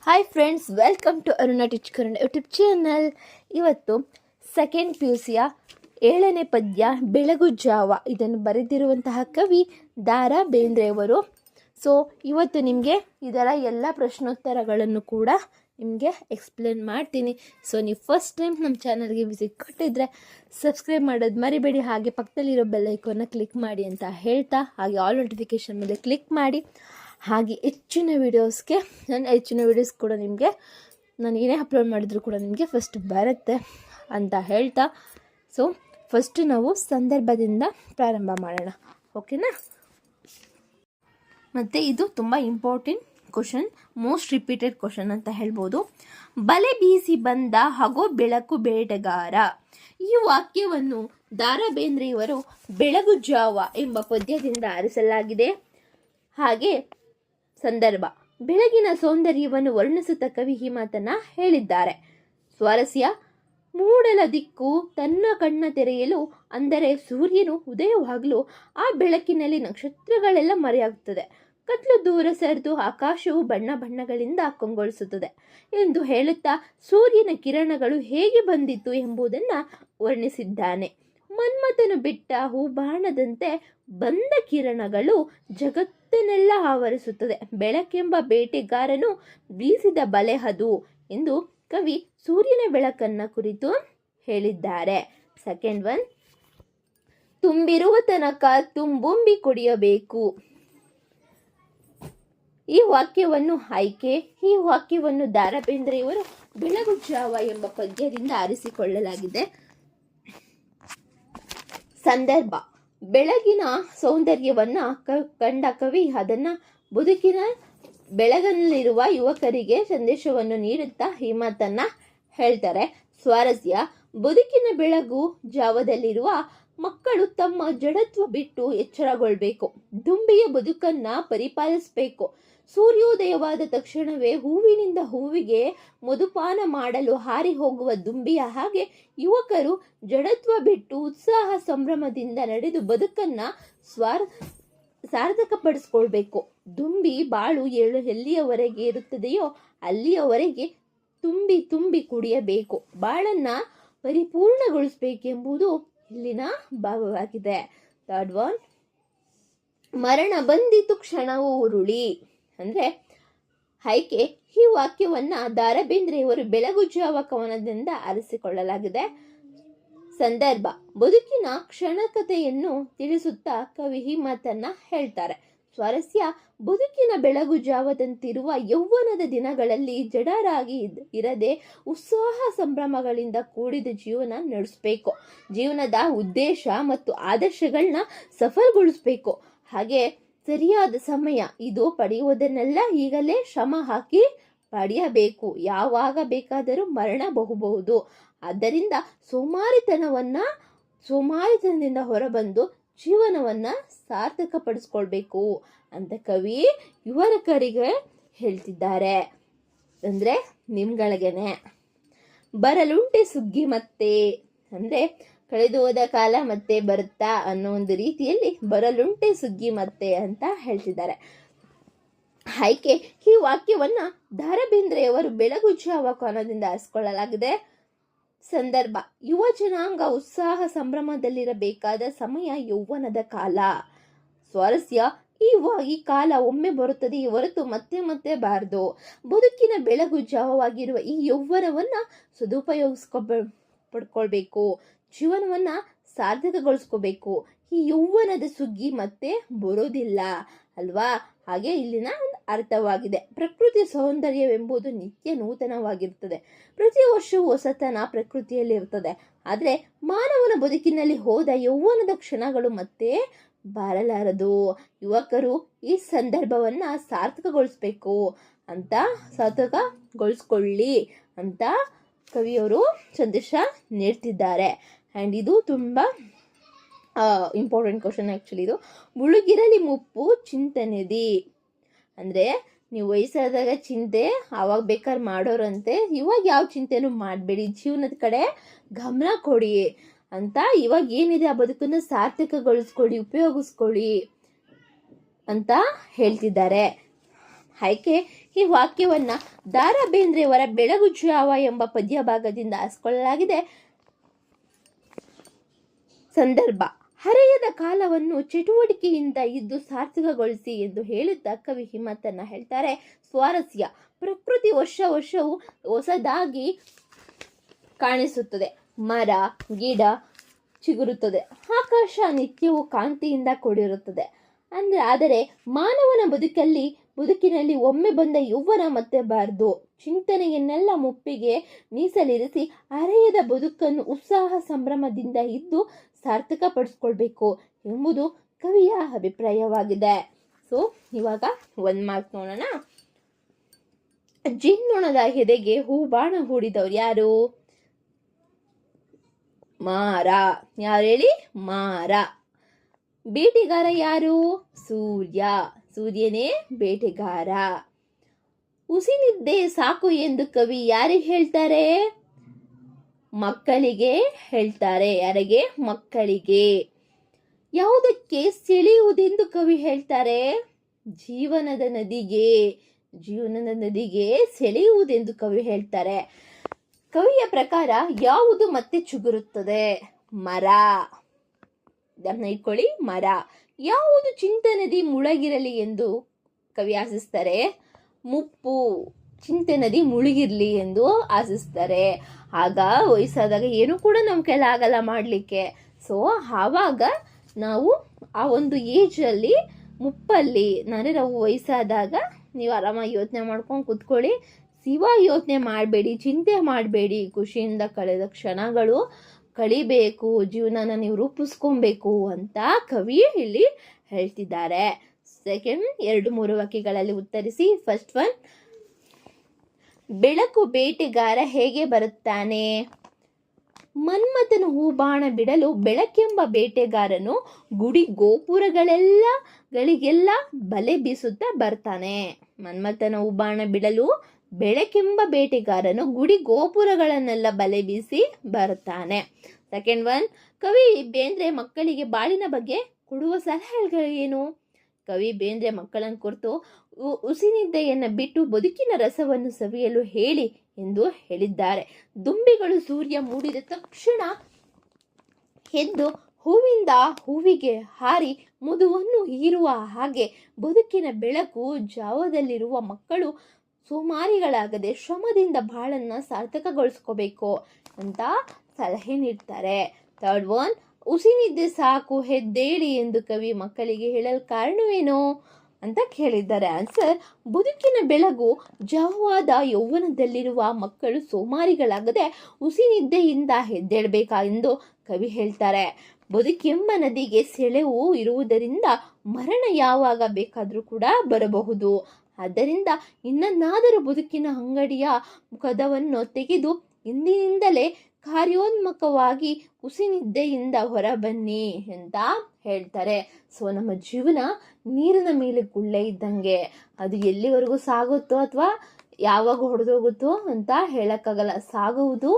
Hi friends, welcome to Aruna teach Kannada YouTube channel. ಇವತ್ತು second PUCಯ 7ನೇ ಪದ್ಯ ಬೆಳಗು ಜಾವ ಇದನ್ನು ಬರೆದಿರುವಂತಹ ಕವಿ ದ.ರಾ ಬೇಂದ್ರೆಯವರು. ಸೊ ಇವತ್ತು ನಿಮಗೆ ಇದರ ಎಲ್ಲ ಪ್ರಶ್ನೋತ್ತರಗಳನ್ನು ಕೂಡ ನಿಮಗೆ ಎಕ್ಸ್ಪ್ಲೇನ್ ಮಾಡ್ತೀನಿ. ಸೊ ನೀವು ಫಸ್ಟ್ ಟೈಮ್ ನಮ್ಮ ಚಾನಲ್ಗೆ ವಿಸಿಟ್ ಕೊಟ್ಟಿದ್ರೆ ಸಬ್ಸ್ಕ್ರೈಬ್ ಮಾಡೋದು ಮರಿಬೇಡಿ. ಹಾಗೆ ಪಕ್ಕದಲ್ಲಿರೋ ಬೆಲ್ ಐಕಾನ್ನ ಕ್ಲಿಕ್ ಮಾಡಿ ಅಂತ ಹೇಳ್ತಾ, ಹಾಗೆ ಆಲ್ ನೋಟಿಫಿಕೇಷನ್ ಮೇಲೆ ಕ್ಲಿಕ್ ಮಾಡಿ. ಹಾಗೆ ಹೆಚ್ಚಿನ ವೀಡಿಯೋಸ್ ಕೂಡ ನಿಮಗೆ ನಾನು ಏನೇ ಅಪ್ಲೋಡ್ ಮಾಡಿದ್ರು ಕೂಡ ನಿಮಗೆ ಫಸ್ಟ್ ಬರುತ್ತೆ ಅಂತ ಹೇಳ್ತಾ, ಸೊ ಫಸ್ಟ್ ನಾವು ಸಂದರ್ಭದಿಂದ ಪ್ರಾರಂಭ ಮಾಡೋಣ, ಓಕೆನಾ? ಮತ್ತು ಇದು ತುಂಬ important question, most repeated question ಅಂತ ಹೇಳ್ಬೋದು. ಬಲೆ ಬೀಸಿ ಬಂದ ಹಾಗೂ ಬೆಳಕು ಬೇಟೆಗಾರ. ಈ ವಾಕ್ಯವನ್ನು ದ.ರಾ ಬೇಂದ್ರೆಯವರು ಬೆಳಗು ಜಾವ ಎಂಬ ಪದ್ಯದಿಂದ ಆರಿಸಲಾಗಿದೆ. ಹಾಗೆ ಸಂದರ್ಭ, ಬೆಳಗಿನ ಸೌಂದರ್ಯವನ್ನು ವರ್ಣಿಸುತ್ತಾ ಕವಿ ಈ ಮಾತನ್ನ ಹೇಳಿದ್ದಾರೆ. ಸ್ವಾರಸ್ಯ, ಮೂಡಲ ದಿಕ್ಕು ತನ್ನ ಕಣ್ಣ ತೆರೆಯಲು, ಅಂದರೆ ಸೂರ್ಯನು ಉದಯವಾಗಲು ಆ ಬೆಳಕಿನಲ್ಲಿ ನಕ್ಷತ್ರಗಳೆಲ್ಲ ಮರೆಯಾಗುತ್ತದೆ. ಕತ್ಲು ದೂರ ಸರಿದು ಆಕಾಶವು ಬಣ್ಣ ಬಣ್ಣಗಳಿಂದ ಕಂಗೊಳಿಸುತ್ತದೆ ಎಂದು ಹೇಳುತ್ತಾ ಸೂರ್ಯನ ಕಿರಣಗಳು ಹೇಗೆ ಬಂದಿತ್ತು ಎಂಬುದನ್ನು ವರ್ಣಿಸಿದ್ದಾನೆ. ಮನ್ಮಥನು ಬಿಟ್ಟ ಹೂಬಾಣದಂತೆ ಬಂದ ಕಿರಣಗಳು ಜಗತ್ತನ್ನೆಲ್ಲ ಆವರಿಸುತ್ತದೆ. ಬೆಳಕೆಂಬ ಬೇಟೆಗಾರನು ಬೀಸಿದ ಬಲೆ ಅದು ಎಂದು ಕವಿ ಸೂರ್ಯನ ಬೆಳಕನ್ನ ಕುರಿತು ಹೇಳಿದ್ದಾರೆ. ಸೆಕೆಂಡ್ ಒನ್, ತುಂಬಿರುವ ತನಕ ತುಂಬುಂಬಿ ಕುಡಿಯಬೇಕು. ಈ ವಾಕ್ಯವನ್ನು ದ.ರಾ ಬೇಂದ್ರೆಯವರು ಬೆಳಗು ಜಾವ ಎಂಬ ಪದ್ಯದಿಂದ ಆರಿಸಿಕೊಳ್ಳಲಾಗಿದೆ. ಸಂದರ್ಭ, ಬೆಳಗಿನ ಸೌಂದರ್ಯವನ್ನ ಕಂಡ ಕವಿ ಅದನ್ನ ಬದುಕಿನ ಬೆಳಗಲ್ಲಿರುವ ಯುವಕರಿಗೆ ಸಂದೇಶವನ್ನು ನೀಡುತ್ತಾ ಈ ಮಾತನ್ನ ಹೇಳ್ತಾರೆ. ಸ್ವಾರಸ್ಯ, ಬದುಕಿನ ಬೆಳಗು ಜಾವದಲ್ಲಿರುವ ಮಕ್ಕಳು ತಮ್ಮ ಜಡತ್ವ ಬಿಟ್ಟು ಎಚ್ಚರಗೊಳ್ಬೇಕು. ದುಂಬಿಯ ಬದುಕನ್ನ ಪರಿಪಾಲಿಸಬೇಕು. ಸೂರ್ಯೋದಯವಾದ ತಕ್ಷಣವೇ ಹೂವಿನಿಂದ ಹೂವಿಗೆ ಮಧುಪಾನ ಮಾಡಲು ಹಾರಿ ಹೋಗುವ ದುಂಬಿಯ ಹಾಗೆ ಯುವಕರು ಜಡತ್ವ ಬಿಟ್ಟು ಉತ್ಸಾಹ ಸಂಭ್ರಮದಿಂದ ನಡೆದು ಬದುಕನ್ನ ಸಾರ್ಥಕಪಡಿಸ್ಕೊಳ್ಬೇಕು. ದುಂಬಿ ಬಾಳು ಎಲ್ಲಿಯವರೆಗೆ ಇರುತ್ತದೆಯೋ ಅಲ್ಲಿಯವರೆಗೆ ತುಂಬಿ ತುಂಬಿ ಕುಡಿಯಬೇಕು. ಬಾಳನ್ನ ಪರಿಪೂರ್ಣಗೊಳಿಸಬೇಕೆಂಬುದು ಇಲ್ಲಿನ ಭಾವವಾಗಿದೆ. ಥರ್ಡ್ ಒನ್, ಮರಣ ಬಂದಿತು ಕ್ಷಣವೂ ಉರುಳಿ. ಅಂದ್ರೆ ಆಯ್ಕೆ, ಈ ವಾಕ್ಯವನ್ನ ದ.ರಾ ಬೇಂದ್ರೆಯವರು ಬೆಳಗು ಜಾವ ಕವನದಿಂದ ಆರಿಸಿಕೊಳ್ಳಲಾಗಿದೆ. ಸಂದರ್ಭ, ಬದುಕಿನ ಕ್ಷಣಕತೆಯನ್ನು ತಿಳಿಸುತ್ತಾ ಕವಿ ಈ ಮಾತನ್ನ ಹೇಳ್ತಾರೆ. ಸ್ವಾರಸ್ಯ, ಬದುಕಿನ ಬೆಳಗು ಜಾವದಂತಿರುವ ಯೌವನದ ದಿನಗಳಲ್ಲಿ ಜಡರಾಗಿ ಇರದೆ ಉತ್ಸಾಹ ಸಂಭ್ರಮಗಳಿಂದ ಕೂಡಿದ ಜೀವನ ನಡೆಸಬೇಕು. ಜೀವನದ ಉದ್ದೇಶ ಮತ್ತು ಆದರ್ಶಗಳನ್ನ ಸಫಲಗೊಳಿಸಬೇಕು. ಹಾಗೆ ಸರಿಯಾದ ಸಮಯ ಇದು ಪಡೆಯುವುದನ್ನೆಲ್ಲ ಈಗಲೇ ಶ್ರಮ ಹಾಕಿ ಪಡೆಯಬೇಕು. ಯಾವಾಗ ಬೇಕಾದರೂ ಮರಣ ಬಹುಬಹುದು. ಆದ್ದರಿಂದ ಸೋಮಾರಿತನದಿಂದ ಹೊರಬಂದು ಜೀವನವನ್ನ ಸಾರ್ಥಕಪಡಿಸ್ಕೊಳ್ಬೇಕು ಅಂತ ಕವಿ ಯುವಕರಿಗೆ ಹೇಳ್ತಿದ್ದಾರೆ. ಅಂದ್ರೆ ನಿಮ್ಗಳಿಗೆನೆ. ಬರಲುಂಟೆ ಸುಗ್ಗಿ ಮತ್ತೆ, ಅಂದ್ರೆ ಕಳೆದು ಹೋದ ಕಾಲ ಮತ್ತೆ ಬರುತ್ತಾ ಅನ್ನೋ ಒಂದು ರೀತಿಯಲ್ಲಿ ಬರಲುಂಟೆ ಸುಗ್ಗಿ ಮತ್ತೆ ಅಂತ ಹೇಳ್ತಿದ್ದಾರೆ. ಆಯ್ಕೆ, ಈ ವಾಕ್ಯವನ್ನ ದ.ರಾ ಬೇಂದ್ರೆಯವರು ಬೆಳಗು ಜಾವ ಕವನದಿಂದ ಆರಿಸಿಕೊಳ್ಳಲಾಗಿದೆ. ಸಂದರ್ಭ, ಯುವ ಜನಾಂಗ ಉತ್ಸಾಹ ಸಂಭ್ರಮದಲ್ಲಿರಬೇಕಾದ ಸಮಯ ಯೌವನದ ಕಾಲ. ಸ್ವಾರಸ್ಯ, ಈ ಕಾಲ ಒಮ್ಮೆ ಬರುತ್ತದೆ ಹೊರತು ಮತ್ತೆ ಮತ್ತೆ ಬಾರದು. ಬದುಕಿನ ಬೆಳಗು ಜಾವವಾಗಿರುವ ಈ ಯೌವನವನ್ನ ಪಡ್ಕೊಳ್ಬೇಕು. ಜೀವನವನ್ನ ಸಾರ್ಥಕಗೊಳಿಸ್ಕೋಬೇಕು. ಈ ಯೌವನದ ಸುಗ್ಗಿ ಮತ್ತೆ ಬರೋದಿಲ್ಲ ಅಲ್ವಾ? ಹಾಗೆ ಇಲ್ಲಿನ ಅರ್ಥವಾಗಿದೆ. ಪ್ರಕೃತಿ ಸೌಂದರ್ಯವೆಂಬುದು ನಿತ್ಯ ನೂತನವಾಗಿರ್ತದೆ. ಪ್ರತಿ ವರ್ಷವೂ ಹೊಸತನ ಪ್ರಕೃತಿಯಲ್ಲಿ ಇರ್ತದೆ. ಆದ್ರೆ ಮಾನವನ ಬದುಕಿನಲ್ಲಿ ಹೋದ ಯೌವನದ ಕ್ಷಣಗಳು ಮತ್ತೆ ಬಾರಲಾರದು. ಯುವಕರು ಈ ಸಂದರ್ಭವನ್ನ ಸಾರ್ಥಕಗೊಳಿಸ್ಕೊಳ್ಳಿ ಅಂತ ಕವಿಯವರು ಸಂದೇಶ ನೀಡ್ತಿದ್ದಾರೆ. ಆ್ಯಂಡ್ ಇದು ತುಂಬ ಇಂಪಾರ್ಟೆಂಟ್ ಕ್ವಶನ್ ಆ್ಯಕ್ಚುಲಿ. ಇದು ಮುಳುಗಿರಲಿ ಮುಪ್ಪು ಚಿಂತನೆದಿ. ಅಂದರೆ ನೀವು ವಯಸ್ಸಾದಾಗ ಚಿಂತೆ ಆವಾಗ ಬೇಕಾದ್ರೆ ಮಾಡೋರಂತೆ, ಇವಾಗ ಯಾವ ಚಿಂತೆನೂ ಮಾಡಬೇಡಿ, ಜೀವನದ ಕಡೆ ಗಮನ ಕೊಡಿ ಅಂತ. ಇವಾಗ ಏನಿದೆ ಆ ಬದುಕನ್ನು ಸಾರ್ಥಕಗೊಳಿಸ್ಕೊಳ್ಳಿ, ಉಪಯೋಗಿಸ್ಕೊಳ್ಳಿ ಅಂತ ಹೇಳ್ತಿದ್ದಾರೆ. ಆಯ್ಕೆ, ಈ ವಾಕ್ಯವನ್ನ ದಾರಾ ಬೇಂದ್ರೆಯವರ ಬೆಳಗು ಜಾವ ಎಂಬ ಪದ್ಯ ಭಾಗದಿಂದ ಆರಿಸಿಕೊಳ್ಳಲಾಗಿದೆ. ಸಂದರ್ಭ: ಹರೆಯದ ಕಾಲವನ್ನು ಚಟುವಟಿಕೆಯಿಂದ ಇದ್ದು ಸಾರ್ಥಕಗೊಳಿಸಿ ಎಂದು ಹೇಳುತ್ತಾ ಕವಿ ಹಿಮ್ಮತ್ತನ್ನ ಹೇಳ್ತಾರೆ. ಸ್ವಾರಸ್ಯ: ಪ್ರಕೃತಿ ವರ್ಷವೂ ಹೊಸದಾಗಿ ಕಾಣಿಸುತ್ತದೆ. ಮರ ಗಿಡ ಚಿಗುರುತ್ತದೆ. ಆಕಾಶ ನಿತ್ಯವೂ ಕಾಂತಿಯಿಂದ ಕೂಡಿರುತ್ತದೆ. ಆದರೆ ಮಾನವನ ಬದುಕಿನಲ್ಲಿ ಒಮ್ಮೆ ಬಂದ ಯೌವನ ಮತ್ತೆ ಬಾರದು. ಚಿಂತನೆಯನ್ನೆಲ್ಲ ಮುಪ್ಪಿಗೆ ಮೀಸಲಿರಿಸಿ ಹರೆಯದ ಬದುಕನ್ನು ಉತ್ಸಾಹ ಸಂಭ್ರಮದಿಂದ ಇದ್ದು ಸಾರ್ಥಕಪಡಿಸ್ಕೊಳ್ಬೇಕು ಎಂಬುದು ಕವಿಯ ಅಭಿಪ್ರಾಯವಾಗಿದೆ. ಸೊ ಇವಾಗ 1 ಮಾರ್ಕ್ ನೋಡೋಣ. ಜಿನ್ನೊಣದ ಎದೆಗೆ ಹೂಬಾಣ ಹೂಡಿದವ್ರು ಯಾರು? ಮಾರ. ಯಾರು ಹೇಳಿ? ಮಾರ. ಬೇಟೆಗಾರ ಯಾರು? ಸೂರ್ಯ. ಸೂರ್ಯನೇ ಬೇಟೆಗಾರ. ಹುಸಿನಿದ್ದೆ ಸಾಕು ಎಂದು ಕವಿ ಯಾರಿಗೆ ಹೇಳ್ತಾರೆ? ಮಕ್ಕಳಿಗೆ ಹೇಳ್ತಾರೆ. ಯಾರಿಗೆ? ಮಕ್ಕಳಿಗೆ. ಯಾವುದಕ್ಕೆ ಸೆಳೆಯುವುದೆಂದು ಕವಿ ಹೇಳ್ತಾರೆ? ಜೀವನದ ನದಿಗೆ ಸೆಳೆಯುವುದೆಂದು ಕವಿ ಹೇಳ್ತಾರೆ. ಕವಿಯ ಪ್ರಕಾರ ಯಾವುದು ಮತ್ತೆ ಚಿಗುರುತ್ತದೆ? ಮರ. ಇಟ್ಕೊಳ್ಳಿ, ಮರ. ಯಾವುದು ಚಿಂತನದಿ ಮುಳುಗಿರಲಿ ಎಂದು ಕವಿ ಆಶಿಸ್ತಾರೆ? ಮುಪ್ಪು. ಚಿಂತನದಿ ಮುಳುಗಿರ್ಲಿ ಎಂದು ಆಶಿಸ್ತಾರೆ. ಆಗ ವಯಸ್ಸಾದಾಗ ಏನು ಕೂಡ ನಮ್ಮ ಕೈಲಿ ಆಗಲ್ಲ ಮಾಡಲಿಕ್ಕೆ. ಸೊ ಆವಾಗ ನಾವು ಆ ಒಂದು ಏಜಲ್ಲಿ ಮುಪ್ಪಲ್ಲಿ ನಾವು ವಯಸ್ಸಾದಾಗ ನೀವು ಆರಾಮಾಗಿ ಯೋಚನೆ ಮಾಡ್ಕೊಂಡು ಕೂತ್ಕೊಳ್ಳಿ. ಶಿವ ಯೋಚನೆ ಮಾಡಬೇಡಿ, ಚಿಂತೆ ಮಾಡಬೇಡಿ. ಖುಷಿಯಿಂದ ಕಳೆದ ಕ್ಷಣಗಳು ಕಳಿಬೇಕು, ಜೀವನನ ನೀವು ರೂಪಿಸ್ಕೊಬೇಕು ಅಂತ ಕವಿ ಇಲ್ಲಿ ಹೇಳ್ತಿದ್ದಾರೆ. ಸೆಕೆಂಡ್ 2-3 ವಾಕ್ಯಗಳಲ್ಲಿ ಉತ್ತರಿಸಿ. ಫಸ್ಟ್ ಒನ್: ಬೆಳಕು ಬೇಟೆಗಾರ ಹೇಗೆ ಬರುತ್ತಾನೆ? ಮನ್ಮಥನ ಹೂಬಾಣ ಬಿಡಲು ಬೆಳಕೆಂಬ ಬೇಟೆಗಾರನು ಗುಡಿ ಗೋಪುರಗಳಿಗೆಲ್ಲ ಬಲೆ ಬೀಸುತ್ತಾ ಬರ್ತಾನೆ. ಮನ್ಮಥನ ಹೂಬಾಣ ಬಿಡಲು ಬೆಳಕೆಂಬ ಬೇಟೆಗಾರನು ಗುಡಿ ಗೋಪುರಗಳನ್ನೆಲ್ಲ ಬಲೆ ಬೀಸಿ ಬರ್ತಾನೆ. ಸೆಕೆಂಡ್ ಒನ್: ಕವಿ ಬೇಂದ್ರೆ ಮಕ್ಕಳಿಗೆ ಬಾಳಿನ ಬಗ್ಗೆ ಕೊಡುವ ಸಲಹೆಗಳೇನು? ಕವಿ ಬೇಂದ್ರೆ ಮಕ್ಕಳನ್ನು ಕುರಿತು ಹುಸಿನಿದ್ದೆಯನ್ನು ಬಿಟ್ಟು ಬದುಕಿನ ರಸವನ್ನು ಸವಿಯಲು ಹೇಳಿ ಎಂದು ಹೇಳಿದ್ದಾರೆ. ದುಂಬಿಗಳು ಸೂರ್ಯ ಮೂಡಿದ ತಕ್ಷಣ ಎದ್ದು ಹೂವಿಂದ ಹೂವಿಗೆ ಹಾರಿ ಮಧುವನ್ನು ಹೀರುವ ಹಾಗೆ ಬದುಕಿನ ಬೆಳಕು ಜಾವದಲ್ಲಿರುವ ಮಕ್ಕಳು ಸೋಮಾರಿಗಳಾಗದೆ ಶ್ರಮದಿಂದ ಬಾಳನ್ನ ಸಾರ್ಥಕಗೊಳಿಸ್ಕೋಬೇಕು ಅಂತ ಸಲಹೆ ನೀಡ್ತಾರೆ. ಥರ್ಡ್ ಒನ್: ಹುಸಿನಿದ್ದೆ ಸಾಕು ಎದ್ದೇಳಿ ಎಂದು ಕವಿ ಮಕ್ಕಳಿಗೆ ಹೇಳಲು ಕಾರಣವೇನು ಅಂತ ಕೇಳಿದ್ದಾರೆ. ಆನ್ಸರ್: ಬದುಕಿನ ಬೆಳಗು ಜಾವವಾದ ಯೌವನದಲ್ಲಿರುವ ಮಕ್ಕಳು ಸೋಮಾರಿಗಳಾಗದೆ ಹುಸಿನಿದ್ದೆಯಿಂದ ಎದ್ದೇಳಬೇಕಾ ಎಂದು ಕವಿ ಹೇಳ್ತಾರೆ. ಬದುಕೆಂಬ ನದಿಗೆ ಸೆಳೆವು ಇರುವುದರಿಂದ ಮರಣ ಯಾವಾಗ ಬೇಕಾದರೂ ಕೂಡ ಬರಬಹುದು. ಆದ್ದರಿಂದ ಇನ್ನನ್ನಾದರೂ ಬದುಕಿನ ಅಂಗಡಿಯ ಕದವನ್ನು ತೆಗೆದು ಇಂದಿನಿಂದಲೇ ಕಾರ್ಯೋನ್ಮುಖವಾಗಿ ಹುಸಿನಿದ್ದೆಯಿಂದ ಹೊರಬನ್ನಿ ಅಂತ ಹೇಳ್ತಾರೆ. ಸೊ ನಮ್ಮ ಜೀವನ ನೀರಿನ ಮೇಲೆ ಗುಳ್ಳೆ ಇದ್ದಂಗೆ, ಅದು ಎಲ್ಲಿವರೆಗೂ ಸಾಗುತ್ತೋ ಅಥವಾ ಯಾವಾಗ ಹೊಡೆದೋಗುತ್ತೋ ಅಂತ ಹೇಳಕ್ಕಾಗಲ್ಲ. ಸಾಗುವುದು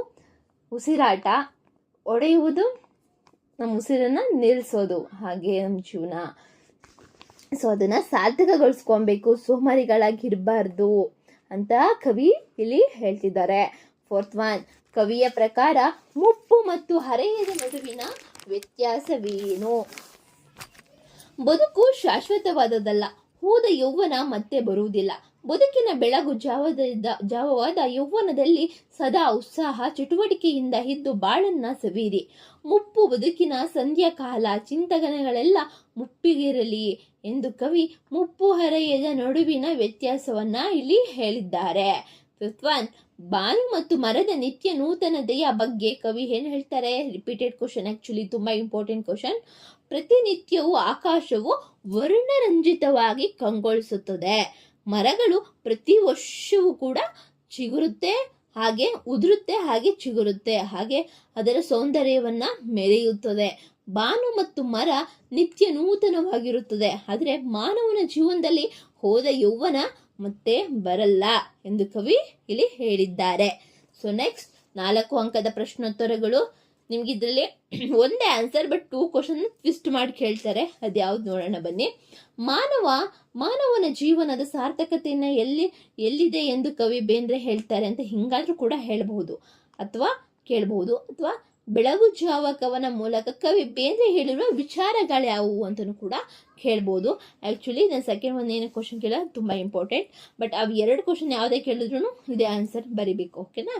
ಉಸಿರಾಟ, ಒಡೆಯುವುದು ನಮ್ಮ ಉಸಿರನ್ನ ನಿಲ್ಲಿಸೋದು. ಹಾಗೆ ನಮ್ಮ ಜೀವನ. ಸೊ ಅದನ್ನ ಸಾರ್ಥಕಗೊಳಿಸ್ಕೊಬೇಕು, ಸೋಮಾರಿಗಳಾಗಿರಬಾರ್ದು ಅಂತ ಕವಿ ಇಲ್ಲಿ ಹೇಳ್ತಿದ್ದಾರೆ. ಫೋರ್ತ್ ಒನ್: ಕವಿಯ ಪ್ರಕಾರ ಮುಪ್ಪು ಮತ್ತು ಹರೆಯದ ನಡುವಿನ ವ್ಯತ್ಯಾಸವೇನು? ಬದುಕು ಶಾಶ್ವತವಾದದಲ್ಲ. ಹೋದ ಯೌವನ ಮತ್ತೆ ಬರುವುದಿಲ್ಲ. ಬದುಕಿನ ಬೆಳಗು ಜಾವವಾದ ಯೌವನದಲ್ಲಿ ಸದಾ ಉತ್ಸಾಹ ಚಟುವಟಿಕೆಯಿಂದ ಇದ್ದು ಬಾಳನ್ನ ಸವಿಯಿರಿ. ಮುಪ್ಪು ಬದುಕಿನ ಸಂಧ್ಯಾಕಾಲ, ಚಿಂತನೆಗಳೆಲ್ಲ ಮುಪ್ಪಿಗಿರಲಿ ಎಂದು ಕವಿ ಮುಪ್ಪು ಹರೆಯದ ನಡುವಿನ ವ್ಯತ್ಯಾಸವನ್ನ ಇಲ್ಲಿ ಹೇಳಿದ್ದಾರೆ. ಫಿಫ್ತ್ ಒನ್: ಬಾನು ಮತ್ತು ಮರದ ನಿತ್ಯ ನೂತನತೆಯ ಬಗ್ಗೆ ಕವಿ ಏನು ಹೇಳ್ತಾರೆ? ರಿಪೀಟೆಡ್ ಕ್ವಶನ್, ಆಕ್ಚುಲಿ ತುಂಬಾ ಇಂಪಾರ್ಟೆಂಟ್ ಕ್ವಶನ್. ಪ್ರತಿನಿತ್ಯವೂ ಆಕಾಶವು ವರ್ಣರಂಜಿತವಾಗಿ ಕಂಗೊಳಿಸುತ್ತದೆ. ಮರಗಳು ಪ್ರತಿ ವರ್ಷವೂ ಕೂಡ ಚಿಗುರುತ್ತೆ, ಹಾಗೆ ಉದುರುತ್ತೆ, ಹಾಗೆ ಚಿಗುರುತ್ತೆ, ಹಾಗೆ ಅದರ ಸೌಂದರ್ಯವನ್ನ ಮೆರೆಯುತ್ತದೆ. ಬಾನು ಮತ್ತು ಮರ ನಿತ್ಯ ನೂತನವಾಗಿರುತ್ತದೆ. ಆದರೆ ಮಾನವನ ಜೀವನದಲ್ಲಿ ಹೋದ ಯೌವನ ಮತ್ತೆ ಬರಲ್ಲ ಎಂದು ಕವಿ ಇಲ್ಲಿ ಹೇಳಿದ್ದಾರೆ. ಸೊ ನೆಕ್ಸ್ಟ್ 4 ಅಂಕದ ಪ್ರಶ್ನೋತ್ತರಗಳು. ನಿಮ್ಗೆ ಇದರಲ್ಲಿ ಒಂದೇ ಆನ್ಸರ್ ಬಟ್ 2 ಕ್ವಶನ್ ಟ್ವಿಸ್ಟ್ ಮಾಡಿ ಕೇಳ್ತಾರೆ. ಅದ್ಯಾವ್ದು ನೋಡೋಣ ಬನ್ನಿ. ಮಾನವನ ಜೀವನದ ಸಾರ್ಥಕತೆಯನ್ನು ಎಲ್ಲಿದೆ ಎಂದು ಕವಿ ಬೇಂದ್ರೆ ಹೇಳ್ತಾರೆ ಅಂತ ಹಿಂಗಾದ್ರೂ ಕೂಡ ಹೇಳಬಹುದು ಅಥವಾ ಕೇಳಬಹುದು. ಅಥವಾ ಬೆಳಗು ಜಾವ ಕವನ ಮೂಲಕ ಕವಿ ಬೇಂದ್ರೆ ಹೇಳಿರುವ ವಿಚಾರಗಳು ಯಾವುವು ಅಂತಲೂ ಕೂಡ ಕೇಳ್ಬೋದು. ಆ್ಯಕ್ಚುಲಿ ನಾನು ಸೆಕೆಂಡ್ ಒಂದು ಏನು ಕ್ವಶನ್ ಕೇಳ ತುಂಬ ಇಂಪಾರ್ಟೆಂಟ್, ಬಟ್ ಅವು 2 ಕ್ವಶನ್ ಯಾವುದೇ ಕೇಳಿದ್ರು ಇದೇ ಆನ್ಸರ್ ಬರಿಬೇಕು. ಓಕೆನಾ.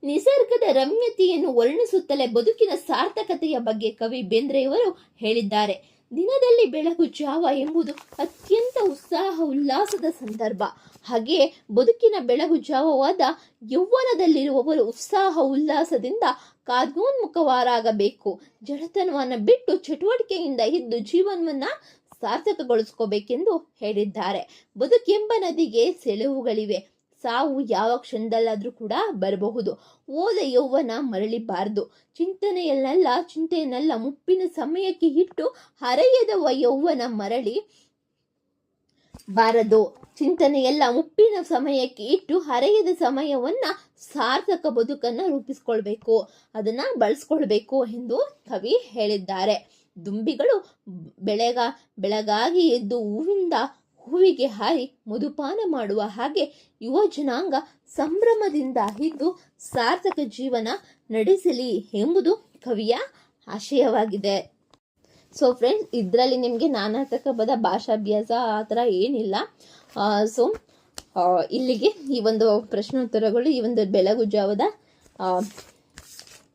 ನಿಸರ್ಗದ ರಮ್ಯತೆಯನ್ನು ವರ್ಣಿಸುತ್ತಲೇ ಬದುಕಿನ ಸಾರ್ಥಕತೆಯ ಬಗ್ಗೆ ಕವಿ ಬೇಂದ್ರೆಯವರು ಹೇಳಿದ್ದಾರೆ. ದಿನದಲ್ಲಿ ಬೆಳಗು ಜಾವ ಎಂಬುದು ಅತ್ಯಂತ ಉತ್ಸಾಹ ಉಲ್ಲಾಸದ ಸಂದರ್ಭ. ಹಾಗೆಯೇ ಬದುಕಿನ ಬೆಳಗು ಜಾವವಾದ ಯೌವನದಲ್ಲಿರುವವರು ಉತ್ಸಾಹ ಉಲ್ಲಾಸದಿಂದ ಕಾರ್ಯೋನ್ಮುಖವಾರಾಗಬೇಕು. ಜಡತನವನ್ನು ಬಿಟ್ಟು ಚಟುವಟಿಕೆಯಿಂದ ಇದ್ದು ಜೀವನವನ್ನ ಸಾರ್ಥಕಗೊಳಿಸ್ಕೋಬೇಕೆಂದು ಹೇಳಿದ್ದಾರೆ. ಬದುಕೆಂಬ ನದಿಗೆ ಸೆಳೆವುಗಳಿವೆ. ಸಾವು ಯಾವ ಕ್ಷಣದಲ್ಲಾದ್ರೂ ಕೂಡ ಬರಬಹುದು. ಓದ ಯೌವನ ಮರಳಿಬಾರದು. ಚಿಂತೆಯನ್ನೆಲ್ಲ ಮುಪ್ಪಿನ ಸಮಯಕ್ಕೆ ಇಟ್ಟು ಹರೆಯದವ ಯೌವನ ಮರಳಿ ಬಾರದು. ಚಿಂತನೆಯೆಲ್ಲ ಮುಪ್ಪಿನ ಸಮಯಕ್ಕೆ ಇಟ್ಟು ಹರೆಯದ ಸಮಯವನ್ನ ಸಾರ್ಥಕ ಬದುಕನ್ನ ರೂಪಿಸ್ಕೊಳ್ಬೇಕು, ಅದನ್ನ ಬಳಸ್ಕೊಳ್ಬೇಕು ಎಂದು ಕವಿ ಹೇಳಿದ್ದಾರೆ. ದುಂಬಿಗಳು ಬೆಳಗಾಗಿ ಎದ್ದು ಹೂವಿಗೆ ಹಾರಿ ಮಧುಪಾನ ಮಾಡುವ ಹಾಗೆ ಯುವ ಜನಾಂಗ ಸಂಭ್ರಮದಿಂದ ಇದ್ದು ಸಾರ್ಥಕ ಜೀವನ ನಡೆಸಲಿ ಎಂಬುದು ಕವಿಯ ಆಶಯವಾಗಿದೆ. ಸೊ ಫ್ರೆಂಡ್ಸ್, ಇದರಲ್ಲಿ ನಿಮಗೆ ನಾನಾರ್ಥಕ ಪದ ಭಾಷಾಭ್ಯಾಸ ಆ ಥರ ಏನಿಲ್ಲ. ಸೊ ಇಲ್ಲಿಗೆ ಈ ಒಂದು ಪ್ರಶ್ನೋತ್ತರಗಳು, ಈ ಒಂದು ಬೆಳಗು ಜಾವದ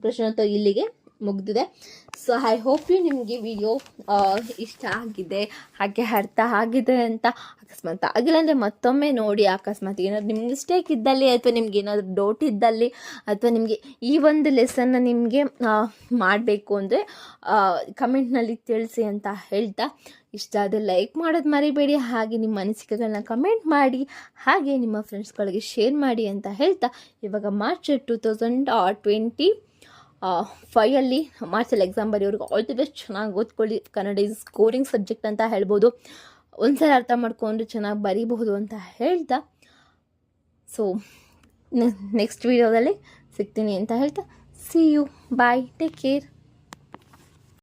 ಪ್ರಶ್ನೋತ್ತರ ಇಲ್ಲಿಗೆ ಮುಗಿದಿದೆ. ಸೊ ಐ ಹೋಪ್ ಯು ನಿಮಗೆ ವಿಡಿಯೋ ಇಷ್ಟ ಆಗಿದೆ, ಹಾಗೆ ಅರ್ಥ ಆಗಿದೆ ಅಂತ. ಅಕಸ್ಮಾತ್ ಆಗಿಲ್ಲ ಅಂದರೆ ಮತ್ತೊಮ್ಮೆ ನೋಡಿ. ಅಕಸ್ಮಾತ್ ಏನಾದ್ರು ನಿಮ್ಗೆ ಮಿಸ್ಟೇಕ್ ಇದ್ದಲ್ಲಿ ಅಥವಾ ನಿಮ್ಗೆ ಏನಾದರೂ ಡೌಟ್ ಇದ್ದಲ್ಲಿ ಅಥವಾ ನಿಮಗೆ ಈ ಒಂದು ಲೆಸನ್ನ ನಿಮಗೆ ಮಾಡಬೇಕು ಅಂದರೆ ಕಮೆಂಟ್ನಲ್ಲಿ ತಿಳಿಸಿ ಅಂತ ಹೇಳ್ತಾ, ಇಷ್ಟ ಆದರೆ ಲೈಕ್ ಮಾಡೋದು ಮರಿಬೇಡಿ. ಹಾಗೆ ನಿಮ್ಮ ಅನಿಸಿಕೆಗಳನ್ನ ಕಮೆಂಟ್ ಮಾಡಿ, ಹಾಗೆ ನಿಮ್ಮ ಫ್ರೆಂಡ್ಸ್ಗಳಿಗೆ ಶೇರ್ ಮಾಡಿ ಅಂತ ಹೇಳ್ತಾ, ಇವಾಗ ಮಾರ್ಚ್ 2025 ಮಾರ್ಚಲ್ಲಿ ಎಕ್ಸಾಮ್ ಬರೆಯೋರಿಗೆ ಆಲ್ ದಿ ಬೆಸ್ಟ್. ಚೆನ್ನಾಗಿ ಓದ್ಕೊಳ್ಳಿ. ಕನ್ನಡ ಈಸ್ ಸ್ಕೋರಿಂಗ್ ಸಬ್ಜೆಕ್ಟ್ ಅಂತ ಹೇಳ್ಬೋದು. ಒಂದ್ಸಲ ಅರ್ಥ ಮಾಡ್ಕೊಂಡ್ರೆ ಚೆನ್ನಾಗಿ ಬರೀಬಹುದು ಅಂತ ಹೇಳ್ತಾ, ಸೊ ನೆಕ್ಸ್ಟ್ ವಿಡಿಯೋದಲ್ಲಿ ಸಿಗ್ತೀನಿ ಅಂತ ಹೇಳ್ತಾ, see you, bye, take care.